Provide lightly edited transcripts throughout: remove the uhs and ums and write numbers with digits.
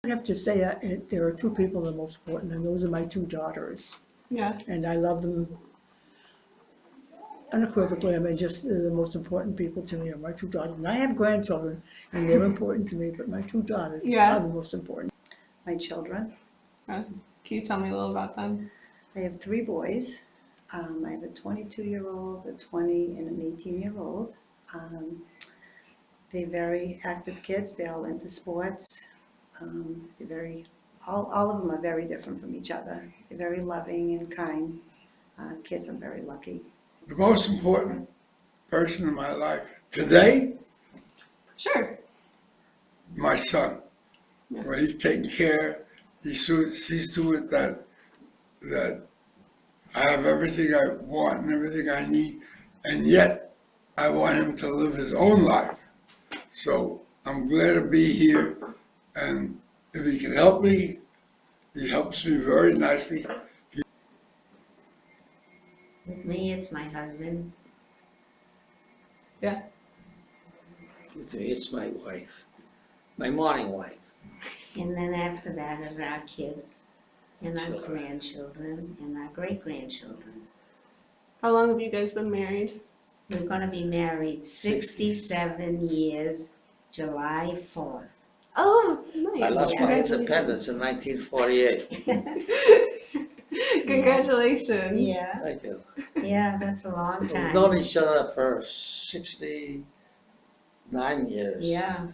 I have to say, there are two people that are most important, and those are my two daughters. Yeah. And I love them unequivocally. I mean, just the most important people to me are my two daughters. And I have grandchildren, and they're important to me, but my two daughters Yeah. are the most important. My children. Can you tell me a little about them? I have three boys. I have a 22-year-old, a 20, and an 18-year-old. They're very active kids. They're all into sports. All of them are very different from each other. They're very loving and kind kids. I'm very lucky. The most important person in my life today, Sure. my son. Yeah. Well, he's taking care, he sees to it that I have everything I want and everything I need, and yet I want him to live his own life. So I'm glad to be here, and if he can help me, he helps me very nicely. With me, it's my husband. Yeah. With me, it's my wife, my morning wife. And then after that are our kids and our Children. grandchildren and our great-grandchildren. How long have you guys been married? We're gonna be married 67 years, July 4th. Oh, nice. I lost my Congratulations. independence in 1948. Congratulations. Yeah, Thank you. yeah, that's a long We've time. known each other for 69 years. Yeah,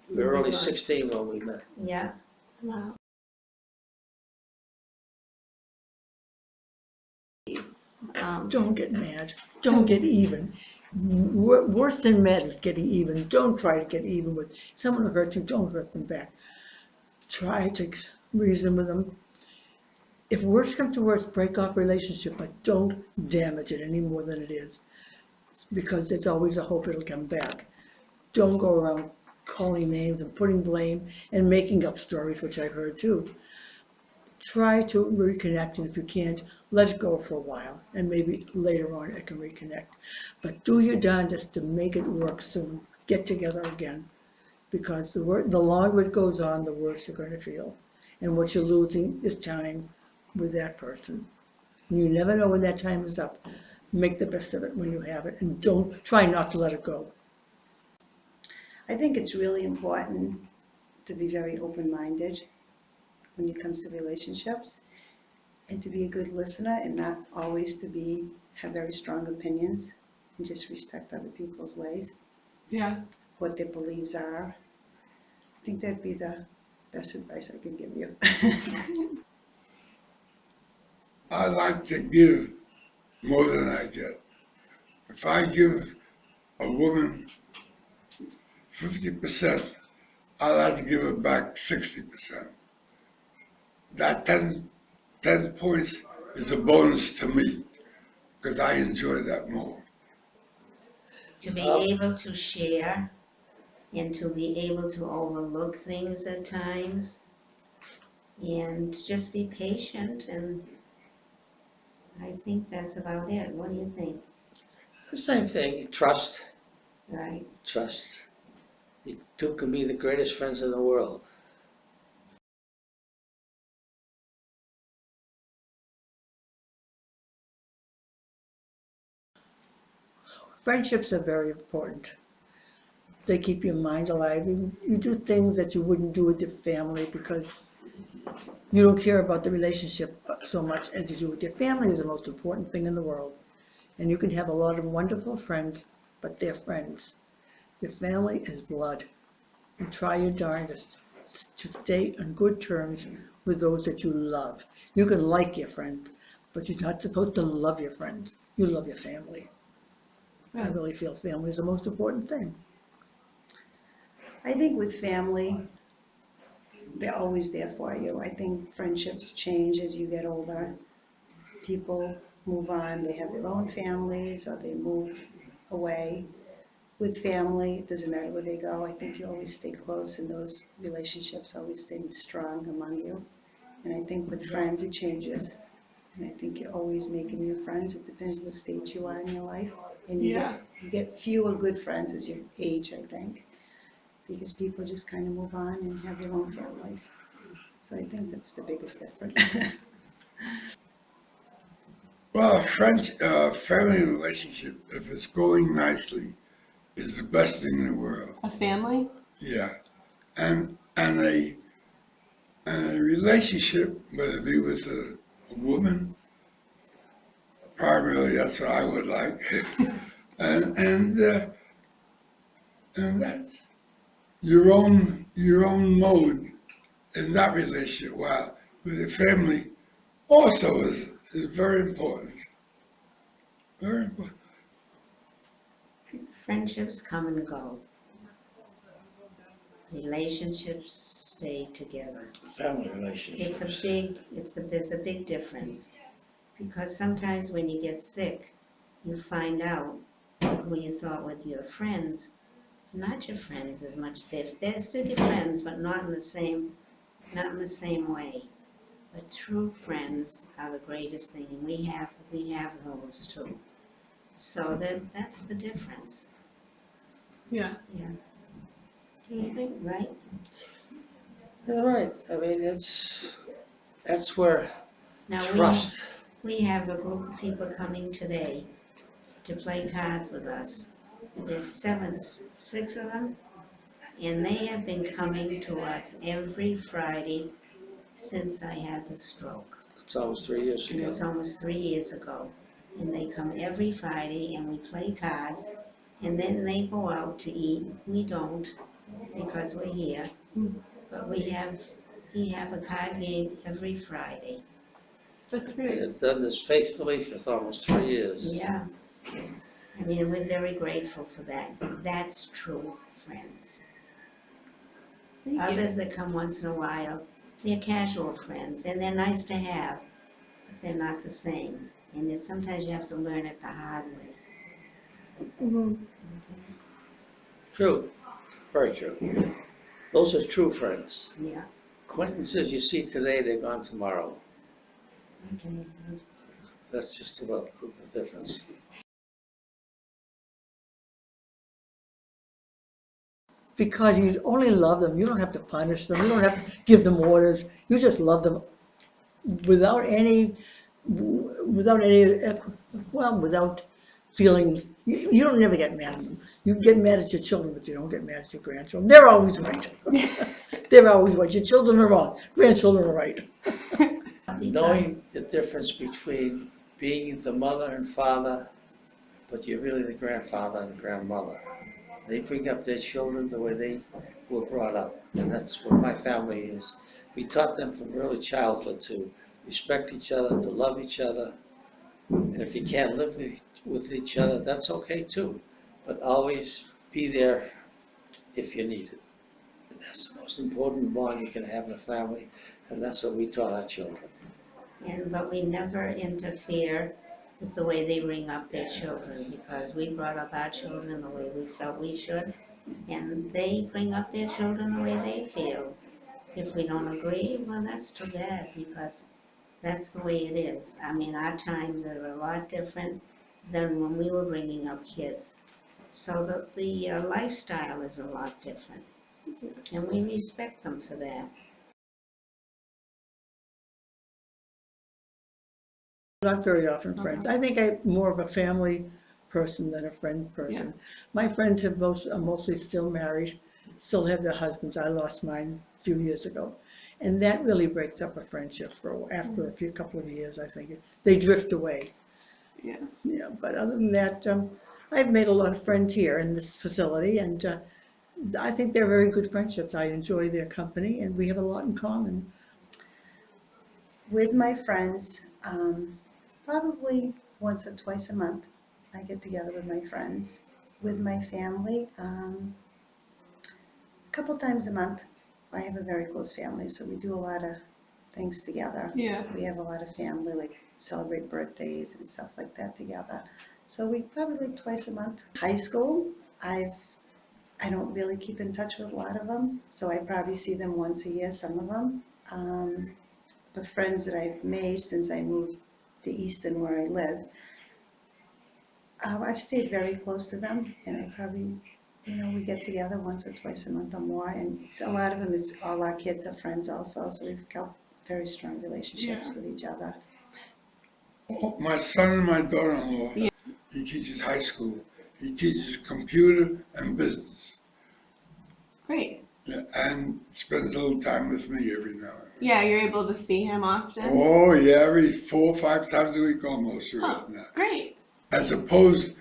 We were only 16 when we met. yeah. Wow. Don't get mad. Don't get even. Worse than mad is getting even. Don't try to get even with someone who hurt you. Don't hurt them back. Try to reason with them. If worse comes to worse, break off relationship, but don't damage it any more than it is, because there's always a hope it'll come back. Don't go around calling names and putting blame and making up stories, which I've heard too. Try to reconnect, and if you can't, let it go for a while, and maybe later on it can reconnect. But do your darndest to make it work soon. Get together again, because the longer it goes on, the worse you're going to feel. And what you're losing is time with that person. You never know when that time is up. Make the best of it when you have it, and don't try not to let it go. I think it's really important to be very open-minded when it comes to relationships, and to be a good listener, and not always to have very strong opinions, and just respect other people's ways, Yeah. what their beliefs are. I think that'd be the best advice I could give you. I like to give more than I get. If I give a woman 50%, I like to give her back 60%. That 10 points is a bonus to me, because I enjoy that more. To be able to share and to be able to overlook things at times and just be patient, and I think that's about it. What do you think? The same thing, trust, Right? trust. You two can be the greatest friends in the world. Friendships are very important. They keep your mind alive. You do things that you wouldn't do with your family because you don't care about the relationship so much as you do with your family. Is the most important thing in the world. And you can have a lot of wonderful friends, but they're friends. Your family is blood. And try your darndest to stay on good terms with those that you love. You can like your friends, but you're not supposed to love your friends. You love your family. I really feel family is the most important thing. I think with family, they're always there for you. I think friendships change as you get older. People move on, they have their own families, or they move away. With family, it doesn't matter where they go. I think you always stay close, and those relationships always stay strong among you. And I think with friends, it changes. And I think you're always making new friends. It depends what stage you are in your life. And you get fewer good friends as you age, I think. because people just kind of move on and have their own families. So I think that's the biggest difference. Well, family relationship, if it's going nicely, is the best thing in the world. A family? Yeah, and a relationship, whether it be with a woman, primarily that's what I would like, and that's your own mode in that relationship. While with your family, also is very important. Very important. Friendships come and go. Relationships stay together. Family relationships. There's a big difference. Because sometimes when you get sick, you find out who you thought were your friends, not your friends as much. They're still your friends, but not in the same way. But true friends are the greatest thing, and we have those too. So that's the difference. Yeah. Yeah. Do you think, right? You're right. I mean, that's where Now trust. we have a group of people coming today to play cards with us. There's six of them, and they have been coming to us every Friday since I had the stroke. It's almost 3 years And ago. it's almost 3 years ago. And they come every Friday and we play cards, and then they go out to eat. We don't, because we're here. But we have a card game every Friday. That's And great. I've done this faithfully for almost 3 years. Yeah. I mean, we're very grateful for that. That's true friends. Thank you. Others that come once in a while, they're casual friends, and they're nice to have, but they're not the same. And sometimes you have to learn it the hard way. Mhm. True. Very true. Those are true friends. Yeah. Acquaintances you see today, they're gone tomorrow. Okay. That's just about the difference. Because you only love them, you don't have to punish them, you don't have to give them orders, you just love them without any, without feeling, you don't never get mad at them. You get mad at your children, but you don't get mad at your grandchildren. They're always right. They're always right. Your children are wrong, grandchildren are right. Knowing the difference between being the mother and father, but you're really the grandfather and grandmother. They bring up their children the way they were brought up, and that's what my family is. We taught them from early childhood to respect each other, to love each other, and if you can't live with each other, that's okay too. But always be there if you need it. And that's the most important bond you can have in a family, and that's what we taught our children. But we never interfere with the way they bring up their children, because we brought up our children the way we felt we should, and they bring up their children the way they feel. If we don't agree, well, that's too bad, because that's the way it is. I mean, our times are a lot different than when we were bringing up kids. So the lifestyle is a lot different, and we respect them for that. Not very often friends. I think I'm more of a family person than a friend person. My friends are mostly still married, still have their husbands. I lost mine a few years ago. And that really breaks up a friendship after a couple of years, I think. They drift away. Yeah. Yeah, but other than that, I've made a lot of friends here in this facility, and I think they're very good friendships. I enjoy their company, and we have a lot in common. With my friends, probably once or twice a month, I get together with my friends. With my family, a couple times a month. I have a very close family, so we do a lot of things together. Yeah. We have a lot of family, like celebrate birthdays and stuff like that together. So we probably like twice a month. High school, I don't really keep in touch with a lot of them, so I probably see them once a year, some of them. But friends that I've made since I moved to Easton where I live, I've stayed very close to them, and I probably we get together once or twice a month or more, and a lot of them is, all our kids are friends also, so we've got very strong relationships Yeah. with each other. Oh, my son and my daughter-in-law, Yeah. he teaches high school. He teaches computer and business. Great. Yeah, and spends a little time with me every now and then. Yeah, you're able to see him often. Oh, yeah, every 4 or 5 times a week almost Oh, right now. great. As opposed,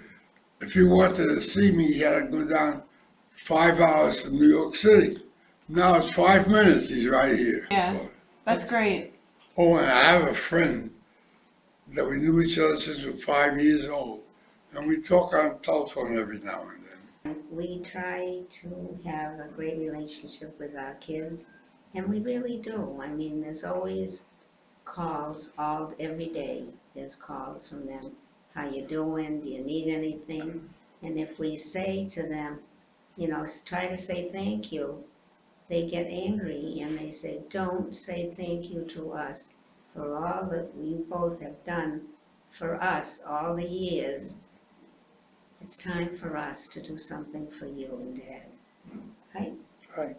if you wanted to see me, you had to go down 5 hours to New York City. Now it's 5 minutes, he's right here. Yeah. So, That's great. oh, and I have a friend that we knew each other since we were 5 years old. And we talk on the telephone every now and then. We try to have a great relationship with our kids, and we really do. I mean, there's always calls every day. There's calls from them. How you doing? Do you need anything? And if we say to them, try to say thank you, they get angry and they say, don't say thank you to us for all that you both have done for us all the years. It's time for us to do something for you and Dad. Right? Right.